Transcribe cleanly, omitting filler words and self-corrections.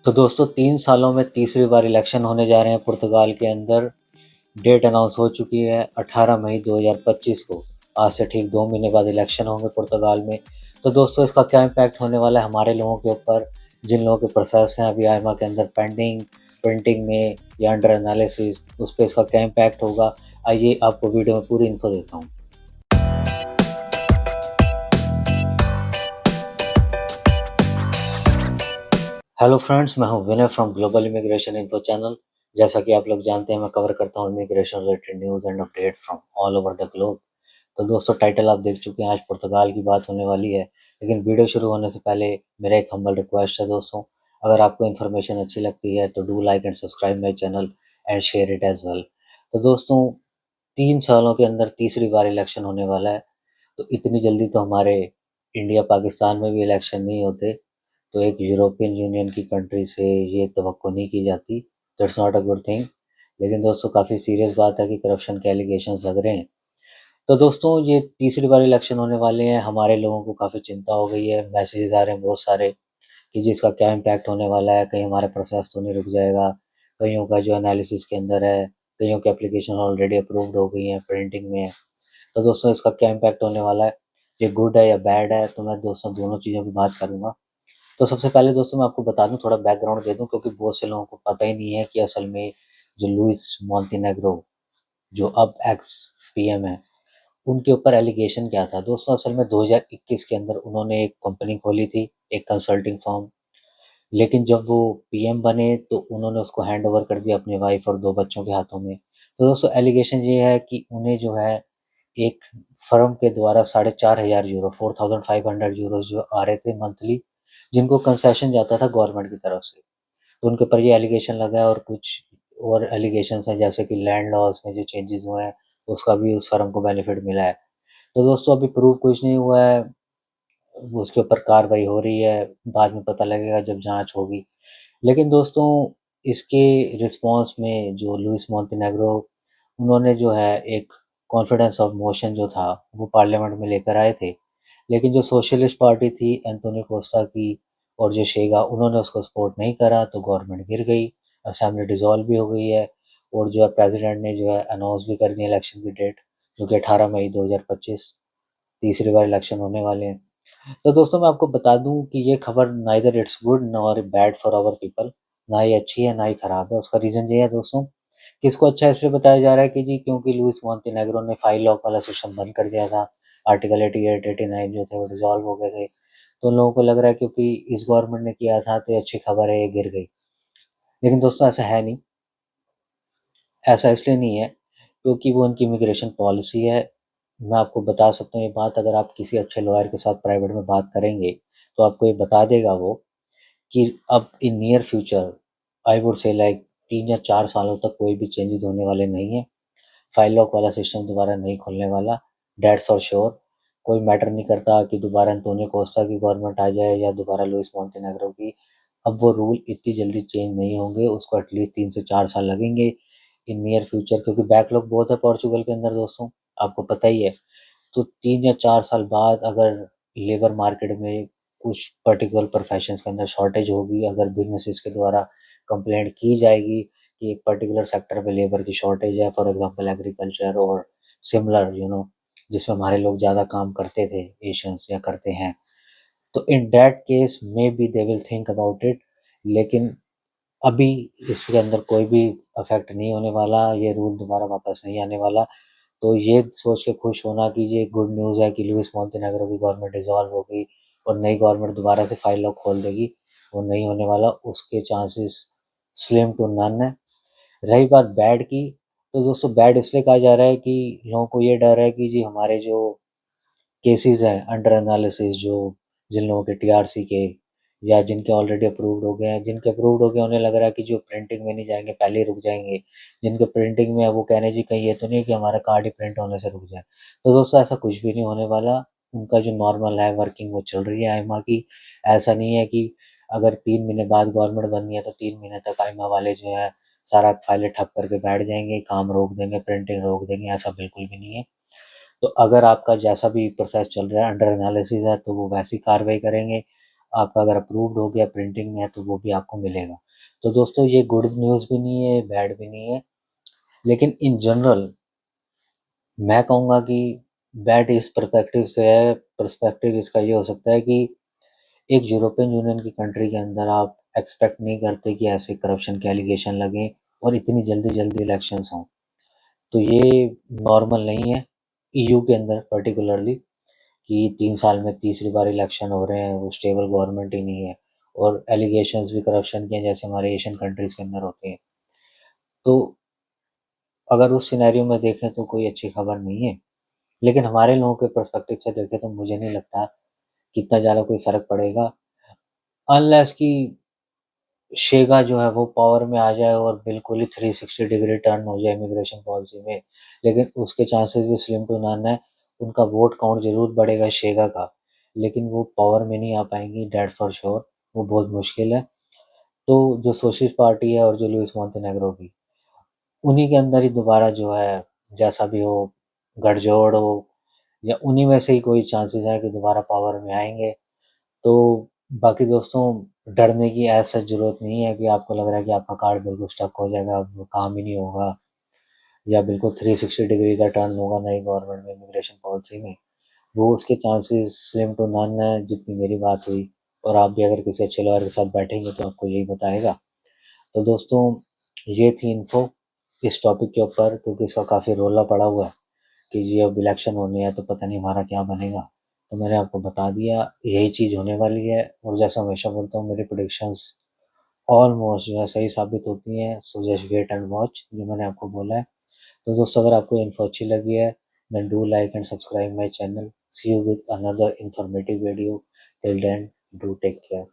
तो दोस्तों 3 सालों में तीसरी बार इलेक्शन होने जा रहे हैं पुर्तगाल के अंदर। डेट अनाउंस हो चुकी है 18 मई 2025 को। आज से ठीक 2 महीने बाद इलेक्शन होंगे पुर्तगाल में। तो दोस्तों इसका क्या इम्पैक्ट होने वाला है हमारे लोगों के ऊपर, जिन लोगों के प्रोसेस हैं अभी आईएमए के अंदर पेंडिंग, प्रिंटिंग में या अंडर एनालिसिस, उस पे इसका क्या इम्पैक्ट होगा। आइए आपको वीडियो में पूरी इन्फो देता हूँ। हेलो फ्रेंड्स, मैं हूं Vinay from global immigration info channel. जैसा कि आप लोग जानते हैं मैं कवर करता हूं immigration related news and update from all over the globe. तो दोस्तों टाइटल आप देख चुके हैं, आज पुर्तगाल की बात होने वाली है। लेकिन वीडियो शुरू होने से पहले मेरा एक हम्बल रिक्वेस्ट है दोस्तों, अगर आपको इन्फॉर्मेशन अच्छी लगती है तो do like and subscribe my channel and share it as well. तो दोस्तों 3 सालों के अंदर तीसरी बार इलेक्शन होने वाला है। तो इतनी जल्दी तो हमारे इंडिया पाकिस्तान में भी इलेक्शन नहीं होते। तो एक यूरोपियन यूनियन की कंट्री से ये तवक्को नहीं की जाती। That's not a good thing. लेकिन दोस्तों काफ़ी सीरियस बात है कि करप्शन के एलिगेशंस लग रहे हैं। तो दोस्तों ये तीसरी बार इलेक्शन होने वाले हैं, हमारे लोगों को काफ़ी चिंता हो गई है। मैसेजेस आ रहे हैं बहुत सारे कि जी इसका क्या इम्पैक्ट होने वाला है, कहीं हमारा प्रोसेस तो नहीं रुक जाएगा। कईयों का जो एनालिसिस के अंदर है, कईयों की एप्लीकेशन ऑलरेडी अप्रूव्ड हो गई हैं, प्रिंटिंग में है। तो दोस्तों इसका क्या इम्पैक्ट होने वाला है, ये गुड है या बैड है, तो मैं दोस्तों दोनों चीज़ों की बात करूँगा। तो सबसे पहले दोस्तों मैं आपको बता दूं, थोड़ा बैकग्राउंड दे दूं, क्योंकि बहुत से लोगों को पता ही नहीं है कि असल में जो लुइस मोंटेनेग्रो, जो अब एक्स पीएम है, उनके ऊपर एलिगेशन क्या था। दोस्तों असल में 2021 के अंदर उन्होंने एक कंपनी खोली थी, एक कंसल्टिंग फर्म। लेकिन जब वो पीएम बने तो उन्होंने उसको हैंड ओवर कर दिया अपनी वाइफ और 2 बच्चों के हाथों में। तो दोस्तों एलिगेशन ये है कि उन्हें जो है एक फर्म के द्वारा 4,500 यूरो, 4,500 यूरो जो आ रहे थे मंथली, जिनको कंसेशन जाता था गवर्नमेंट की तरफ से। तो उनके ऊपर ये एलिगेशन लगा है, और कुछ और एलिगेशंस हैं जैसे कि लैंड लॉज में जो चेंजेस हुए हैं उसका भी उस फर्म को बेनिफिट मिला है। तो दोस्तों अभी प्रूव कुछ नहीं हुआ है, उसके ऊपर कार्रवाई हो रही है, बाद में पता लगेगा जब जांच होगी। लेकिन दोस्तों इसके रिस्पॉन्स में जो लुइस मोंटेनेग्रो, उन्होंने जो है एक कॉन्फिडेंस ऑफ मोशन जो था वो पार्लियामेंट में लेकर आए थे। लेकिन जो सोशलिस्ट पार्टी थी एंटोनियो कोस्टा की और जो शेगा, उन्होंने उसको सपोर्ट नहीं करा, तो गवर्नमेंट गिर गई। असेंबली डिसॉल्व भी हो गई है, और जो है प्रेसिडेंट ने जो है अनाउंस भी कर दी इलेक्शन की डेट, जो कि 18 मई 2025 तीसरी बार इलेक्शन होने वाले हैं। तो दोस्तों मैं आपको बता दूं कि ये खबर neither it's good nor bad for our people, ना ही अच्छी है ना ही खराब है। उसका रीज़न ये है दोस्तों कि इसको अच्छा इसलिए बताया जा रहा है कि जी क्योंकि लुइस मोंटेनेग्रो ने 5 लॉक वाला सिस्टम बंद कर दिया था। आर्टिकल 88 89 जो थे वो डिसॉल्व हो गए थे। तो उन लोगों को लग रहा है क्योंकि इस गवर्नमेंट ने किया था तो ये अच्छी खबर है, ये गिर गई। लेकिन दोस्तों ऐसा है नहीं। ऐसा इसलिए नहीं है क्योंकि वो उनकी इमिग्रेशन पॉलिसी है। मैं आपको बता सकता हूँ ये बात, अगर आप किसी अच्छे लॉयर के साथ प्राइवेट में बात करेंगे तो आपको ये बता देगा वो कि अब in near future, I would say like 3 या 4 सालों तक कोई भी चेंजेस होने वाले नहीं है। 5 लॉक वाला सिस्टम दोबारा नहीं खुलने वाला, दैट्स फॉर श्योर। कोई मैटर नहीं करता कि दोबारा एंटोनियो कोस्टा की गवर्नमेंट आ जाए या दोबारा लुइस मोंटेनेग्रो की। अब वो रूल इतनी जल्दी चेंज नहीं होंगे, उसको एटलीस्ट 3 से 4 साल लगेंगे इन नियर फ्यूचर, क्योंकि बैकलॉग बहुत है पोर्चुगल के अंदर दोस्तों, आपको पता ही है। तो 3 या 4 साल बाद अगर लेबर मार्केट में कुछ पर्टिकुलर प्रोफेशंस के अंदर शॉर्टेज होगी, अगर बिजनेसेस के द्वारा कंप्लेंट की जाएगी कि एक पर्टिकुलर सेक्टर पे लेबर की शॉर्टेज है, फॉर एग्जांपल एग्रीकल्चर और सिमिलर जिसमें हमारे लोग ज़्यादा काम करते थे, एशियंस या करते हैं, तो in that case may be they will think about it. लेकिन अभी इसके अंदर कोई भी इफेक्ट नहीं होने वाला, ये रूल दोबारा वापस नहीं आने वाला। तो ये सोच के खुश होना कि ये गुड न्यूज़ है कि लुइस मोंटेनेग्रो की गवर्नमेंट डिसॉल्व हो गई और नई गवर्नमेंट दोबारा से फाइल लॉक खोल देगी, वो नहीं होने वाला। उसके चांसेस स्लिम टू नन है। रही बात बैड की, तो दोस्तों बैड इसलिए कहा जा रहा है कि लोगों को ये डर है कि जी हमारे जो केसेस हैं अंडर एनालिसिस, जो जिन लोगों के टीआरसी के या जिनके ऑलरेडी अप्रूव्ड हो गए हैं, जिनके अप्रूव्ड हो गए उन्हें लग रहा है कि जो प्रिंटिंग में नहीं जाएंगे पहले ही रुक जाएंगे। जिनके प्रिंटिंग में है वो कह रहे हैं जी कहीं ये तो नहीं कि हमारा कार्ड ही प्रिंट होने से रुक जाए। तो दोस्तों ऐसा कुछ भी नहीं होने वाला। उनका जो नॉर्मल है वर्किंग वो चल रही है आईमा की। ऐसा नहीं है कि अगर 3 महीने बाद गवर्नमेंट बननी है तो 3 महीने तक आईमा वाले जो है सारा फाइलें ठप करके बैठ जाएंगे, काम रोक देंगे, प्रिंटिंग रोक देंगे, ऐसा बिल्कुल भी नहीं है। तो अगर आपका जैसा भी प्रोसेस चल रहा है अंडर एनालिसिस है तो वो वैसी कार्रवाई करेंगे। आपका अगर अप्रूव्ड हो गया प्रिंटिंग में है तो वो भी आपको मिलेगा। तो दोस्तों ये गुड न्यूज़ भी नहीं है, बैड भी नहीं है, लेकिन इन जनरल मैं कहूँगा कि बैड इस पर्सपेक्टिव से है, पर्सपेक्टिव इसका ये हो सकता है कि एक यूरोपियन यूनियन की कंट्री के अंदर आप एक्सपेक्ट नहीं करते कि ऐसे करप्शन के एलिगेशन लगें और इतनी जल्दी-जल्दी इलेक्शंस हों। तो ये नॉर्मल नहीं है ईयू के अंदर पर्टिकुलरली कि 3 साल में तीसरी बार इलेक्शन हो रहे हैं, वो स्टेबल गवर्नमेंट ही नहीं है और एलिगेशंस भी करप्शन के हैं जैसे हमारे एशियन कंट्रीज़ के अंदर होते हैं। तो अगर उस सिनेरियो में देखें तो कोई अच्छी खबर नहीं है। लेकिन हमारे लोगों के पर्सपेक्टिव से देखें तो मुझे नहीं लगता कि इतना ज़्यादा कोई फ़र्क पड़ेगा अनलेस कि शेगा जो है वो पावर में आ जाए और बिल्कुल ही 360 डिग्री टर्न हो जाए इमिग्रेशन पॉलिसी में। लेकिन उसके चांसेस भी स्लिम टू नन है। उनका वोट काउंट ज़रूर बढ़ेगा शेगा का, लेकिन वो पावर में नहीं आ पाएँगी दैट फॉर श्योर, वो बहुत मुश्किल है। तो जो सोशलिस्ट पार्टी है और जो लुइस मोंटेनेग्रो की, उन्हीं के अंदर ही दोबारा जो है जैसा भी हो गठजोड़ हो या उन्हीं में से ही कोई चांसेस है कि दोबारा पावर में आएँगे। तो बाकी दोस्तों डरने की एज़ सच ज़रूरत नहीं है कि आपको लग रहा है कि आपका कार्ड बिल्कुल स्टक हो जाएगा, अब वो काम ही नहीं होगा या बिल्कुल 360 डिग्री का टर्न होगा नई गवर्नमेंट में इमिग्रेशन पॉलिसी में। वो उसके चांसेस स्लिम टू नन है जितनी मेरी बात हुई और आप भी अगर किसी अच्छे लॉयर के साथ बैठेंगे तो आपको यही बताएगा। तो दोस्तों ये थी इन्फो इस टॉपिक के ऊपर क्योंकि इसका काफ़ी रोला पड़ा हुआ है कि जी अब इलेक्शन होने हैं तो पता नहीं हमारा क्या बनेगा। तो मैंने आपको बता दिया यही चीज़ होने वाली है और जैसा हमेशा बोलता हूँ मेरी प्रेडिक्शंस ऑलमोस्ट जो है सही साबित होती हैं। So just wait and watch जो मैंने आपको बोला है। तो दोस्तों अगर आपको इन्फो अच्छी लगी है then do like and subscribe my channel. See you with another informative video. Till then do take care.